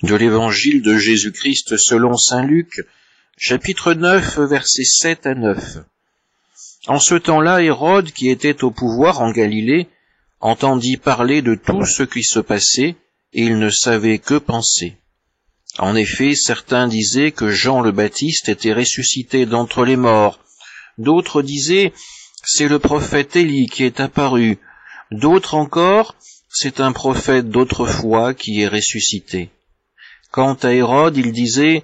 De l'Évangile de Jésus-Christ selon saint Luc, chapitre 9, versets 7 à 9. En ce temps-là, Hérode, qui était au pouvoir en Galilée, entendit parler de tout ce qui se passait, et il ne savait que penser. En effet, certains disaient que Jean le Baptiste était ressuscité d'entre les morts. D'autres disaient, c'est le prophète Élie qui est apparu. D'autres encore, c'est un prophète d'autrefois qui est ressuscité. Quant à Hérode, il disait,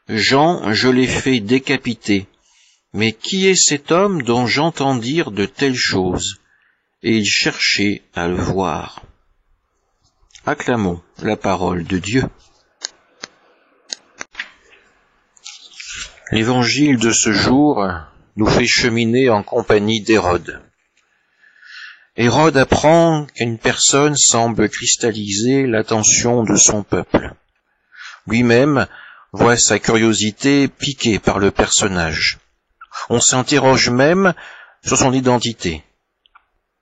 Jean, je l'ai fait décapiter. Mais qui est cet homme dont j'entends dire de telles choses? Et il cherchait à le voir. Acclamons la parole de Dieu. L'évangile de ce jour nous fait cheminer en compagnie d'Hérode. Hérode apprend qu'une personne semble cristalliser l'attention de son peuple. Lui-même voit sa curiosité piquée par le personnage. On s'interroge même sur son identité.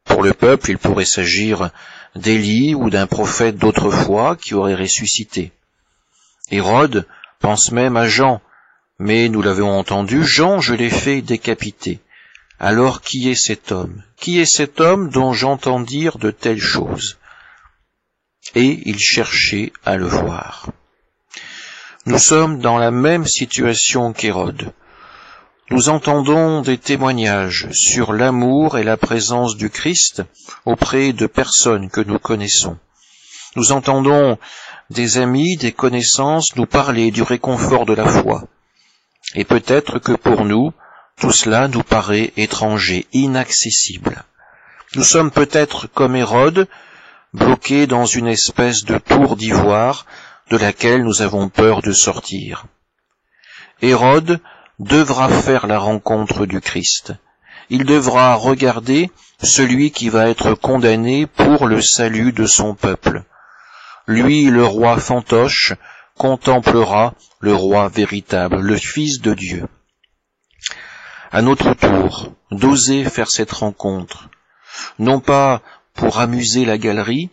Pour le peuple, il pourrait s'agir d'Élie ou d'un prophète d'autrefois qui aurait ressuscité. Hérode pense même à Jean, mais nous l'avons entendu, Jean, je l'ai fait décapiter. Alors qui est cet homme? Qui est cet homme dont j'entends dire de telles choses? Et il cherchait à le voir. Nous sommes dans la même situation qu'Hérode. Nous entendons des témoignages sur l'amour et la présence du Christ auprès de personnes que nous connaissons. Nous entendons des amis, des connaissances nous parler du réconfort de la foi. Et peut-être que pour nous, tout cela nous paraît étranger, inaccessible. Nous sommes peut-être comme Hérode, bloqués dans une espèce de tour d'ivoire de laquelle nous avons peur de sortir. Hérode devra faire la rencontre du Christ. Il devra regarder celui qui va être condamné pour le salut de son peuple. Lui, le roi fantoche, contemplera le roi véritable, le Fils de Dieu. À notre tour, d'oser faire cette rencontre, non pas pour amuser la galerie,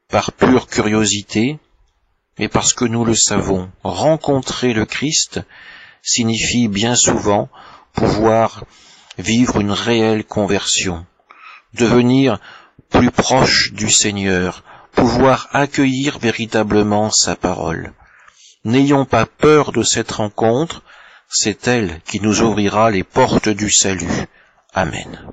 par pure curiosité, mais parce que nous le savons, rencontrer le Christ signifie bien souvent pouvoir vivre une réelle conversion, devenir plus proche du Seigneur, pouvoir accueillir véritablement sa parole. N'ayons pas peur de cette rencontre, c'est elle qui nous ouvrira les portes du salut. Amen.